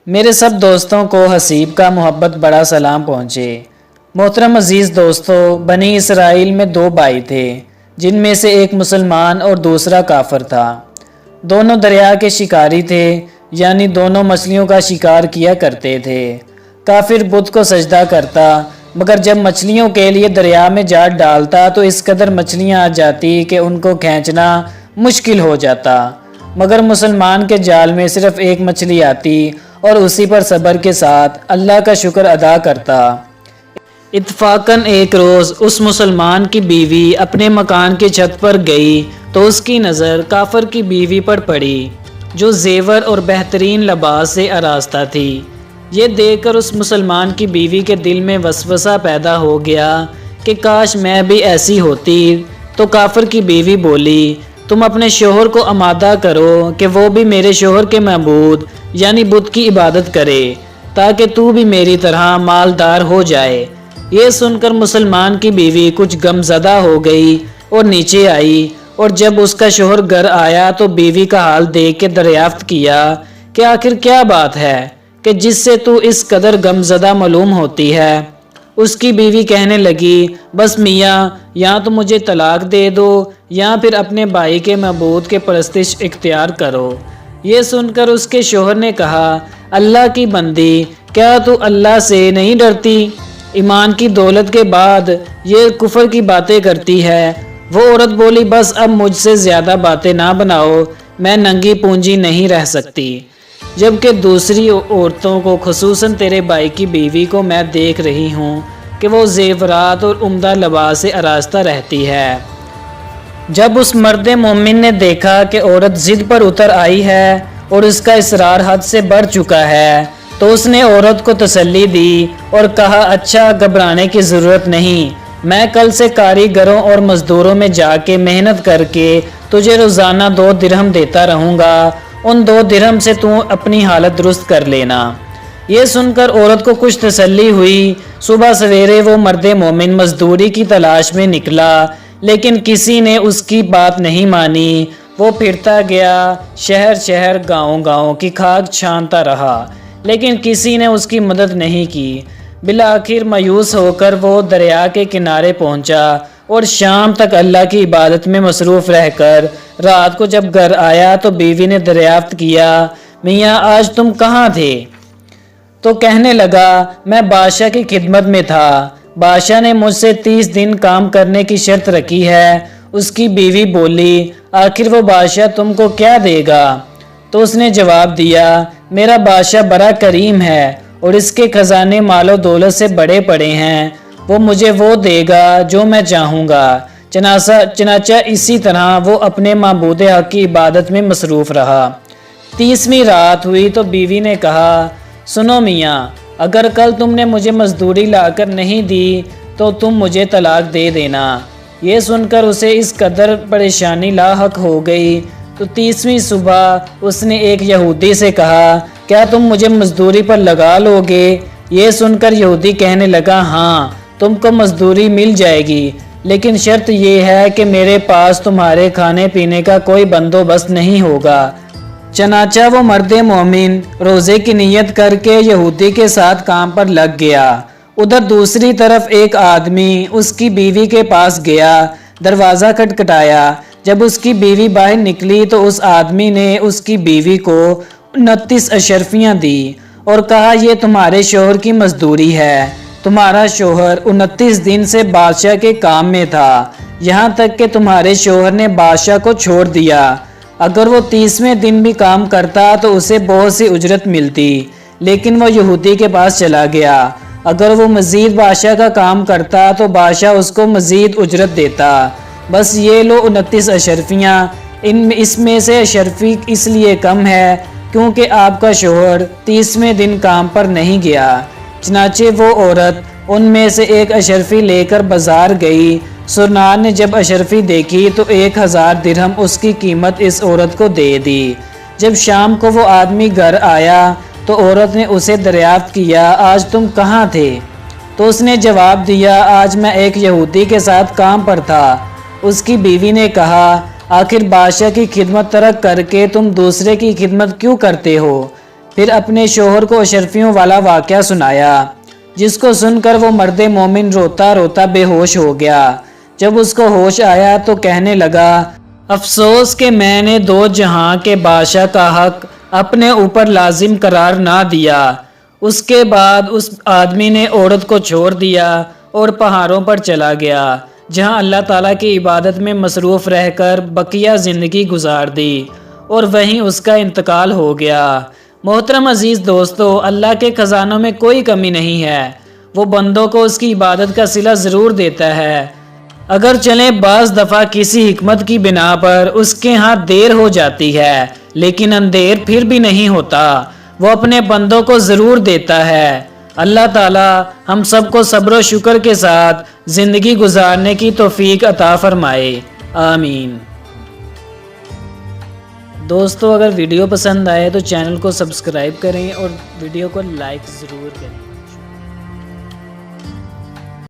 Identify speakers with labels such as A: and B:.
A: میرے سب دوستوں کو حسیب کا محبت بڑا سلام پہنچے۔ محترم عزیز دوستو، بنی اسرائیل میں 2 بھائی تھے جن میں سے ایک مسلمان اور دوسرا کافر تھا۔ دونوں دریا کے شکاری تھے، یعنی دونوں مچھلیوں کا شکار کیا کرتے تھے۔ کافر بت کو سجدہ کرتا، مگر جب مچھلیوں کے لیے دریا میں جال ڈالتا تو اس قدر مچھلیاں آ جاتی کہ ان کو کھینچنا مشکل ہو جاتا، مگر مسلمان کے جال میں صرف ایک مچھلی آتی اور اسی پر صبر کے ساتھ اللہ کا شکر ادا کرتا۔ اتفاقاً ایک روز اس مسلمان کی بیوی اپنے مکان کی چھت پر گئی تو اس کی نظر کافر کی بیوی پر پڑی جو زیور اور بہترین لباس سے آراستہ تھی۔ یہ دیکھ کر اس مسلمان کی بیوی کے دل میں وسوسہ پیدا ہو گیا کہ کاش میں بھی ایسی ہوتی۔ تو کافر کی بیوی بولی، تم اپنے شوہر کو آمادہ کرو کہ وہ بھی میرے شوہر کے معبود یعنی بت کی عبادت کرے تاکہ تو بھی میری طرح مالدار ہو جائے۔ یہ سن کر مسلمان کی بیوی کچھ غم زدہ ہو گئی اور نیچے آئی، اور جب اس کا شوہر گھر آیا تو بیوی کا حال دیکھ کے دریافت کیا کہ آخر کیا بات ہے کہ جس سے تو اس قدر غم زدہ معلوم ہوتی ہے۔ اس کی بیوی کہنے لگی، بس میاں، یا تو مجھے طلاق دے دو یا پھر اپنے بھائی کے معبود کے پرستش اختیار کرو۔ یہ سن کر اس کے شوہر نے کہا، اللہ کی بندی، کیا تو اللہ سے نہیں ڈرتی؟ ایمان کی دولت کے بعد یہ کفر کی باتیں کرتی ہے۔ وہ عورت بولی، بس اب مجھ سے زیادہ باتیں نہ بناؤ، میں ننگی پونجی نہیں رہ سکتی۔ جبکہ دوسری عورتوں کو، خصوصاً تیرے بھائی کی بیوی کو میں دیکھ رہی ہوں کہ وہ زیورات اور عمدہ لباس سے آراستہ رہتی ہے۔ جب اس مرد مومن نے دیکھا کہ عورت ضد پر اتر آئی ہے اور اس کا اصرار حد سے بڑھ چکا ہے تو اس نے عورت کو تسلی دی اور کہا، اچھا، گھبرانے کی ضرورت نہیں، میں کل سے کاریگروں اور مزدوروں میں جا کے محنت کر کے تجھے روزانہ 2 درہم دیتا رہوں گا، ان 2 درہم سے تو اپنی حالت درست کر لینا۔ یہ سن کر عورت کو کچھ تسلی ہوئی۔ صبح سویرے وہ مرد مومن مزدوری کی تلاش میں نکلا، لیکن کسی نے اس کی بات نہیں مانی۔ وہ پھرتا گیا، شہر شہر، گاؤں گاؤں کی خاک چھانتا رہا، لیکن کسی نے اس کی مدد نہیں کی۔ بالآخر مایوس ہو کر وہ دریا کے کنارے پہنچا اور شام تک اللہ کی عبادت میں مصروف رہ کر رات کو جب گھر آیا تو بیوی نے دریافت کیا، میاں آج تم کہاں تھے؟ تو کہنے لگا، میں بادشاہ کی خدمت میں تھا، بادشاہ نے مجھ سے 30 دن کام کرنے کی شرط رکھی ہے۔ اس کی بیوی بولی، آخر وہ بادشاہ تم کو کیا دے گا؟ تو اس نے جواب دیا، میرا بادشاہ بڑا کریم ہے اور اس کے خزانے مال و دولت سے بڑے پڑے ہیں، وہ مجھے وہ دے گا جو میں چاہوں گا۔ چنانچہ اسی طرح وہ اپنے معبود حق کی عبادت میں مصروف رہا۔ 30ویں رات ہوئی تو بیوی نے کہا، سنو میاں، اگر کل تم نے مجھے مزدوری لا کر نہیں دی تو تم مجھے طلاق دے دینا۔ یہ سن کر اسے اس قدر پریشانی لاحق ہو گئی تو 30ویں صبح اس نے ایک یہودی سے کہا، کیا تم مجھے مزدوری پر لگا لو گے؟ یہ سن کر یہودی کہنے لگا، ہاں، تم کو مزدوری مل جائے گی، لیکن شرط یہ ہے کہ میرے پاس تمہارے کھانے پینے کا کوئی بندوبست نہیں ہوگا۔ چنانچہ وہ مرد مومن روزے کی نیت کر کے یہودی کے ساتھ کام پر لگ گیا۔ ادھر دوسری طرف ایک آدمی اس کی بیوی کے پاس گیا، دروازہ کھٹکھٹایا۔ جب اس کی بیوی باہر نکلی تو اس آدمی نے اس کی بیوی کو 29 اشرفیاں دی اور کہا، یہ تمہارے شوہر کی مزدوری ہے۔ تمہارا شوہر 29 دن سے بادشاہ کے کام میں تھا، یہاں تک کہ تمہارے شوہر نے بادشاہ کو چھوڑ دیا۔ اگر وہ 30ویں دن بھی کام کرتا تو اسے بہت سی اجرت ملتی، لیکن وہ یہودی کے پاس چلا گیا۔ اگر وہ مزید بادشاہ کا کام کرتا تو بادشاہ اس کو مزید اجرت دیتا۔ بس یہ لو 29 اشرفیاں، اس میں سے اشرفی اس لیے کم ہے کیونکہ آپ کا شوہر 30ویں دن کام پر نہیں گیا۔ چنانچہ وہ عورت ان میں سے ایک اشرفی لے کر بازار گئی۔ سرنار نے جب اشرفی دیکھی تو 1000 درہم اس کی قیمت اس عورت کو دے دی۔ جب شام کو وہ آدمی گھر آیا تو عورت نے اسے دریافت کیا، آج تم کہاں تھے؟ تو اس نے جواب دیا، آج میں ایک یہودی کے ساتھ کام پر تھا۔ اس کی بیوی نے کہا، آخر بادشاہ کی خدمت ترک کر کے تم دوسرے کی خدمت کیوں کرتے ہو؟ پھر اپنے شوہر کو اشرفیوں والا واقعہ سنایا، جس کو سن کر وہ مرد مومن روتا روتا بے ہوش ہو گیا۔ جب اس کو ہوش آیا تو کہنے لگا، افسوس کہ میں نے دو جہاں کے بادشاہ کا حق اپنے اوپر لازم قرار نہ دیا۔ اس کے بعد اس آدمی نے عورت کو چھوڑ دیا اور پہاڑوں پر چلا گیا، جہاں اللہ تعالیٰ کی عبادت میں مصروف رہ کر بقیہ زندگی گزار دی، اور وہیں اس کا انتقال ہو گیا۔ محترم عزیز دوستو، اللہ کے خزانوں میں کوئی کمی نہیں ہے، وہ بندوں کو اس کی عبادت کا صلہ ضرور دیتا ہے۔ اگر چلیں بعض دفعہ کسی حکمت کی بنا پر اس کے ہاں دیر ہو جاتی ہے، لیکن اندھیر پھر بھی نہیں ہوتا، وہ اپنے بندوں کو ضرور دیتا ہے۔ اللہ تعالی ہم سب کو صبر و شکر کے ساتھ زندگی گزارنے کی توفیق عطا فرمائے، آمین۔ دوستو، اگر ویڈیو پسند آئے تو چینل کو سبسکرائب کریں اور ویڈیو کو لائک ضرور کریں۔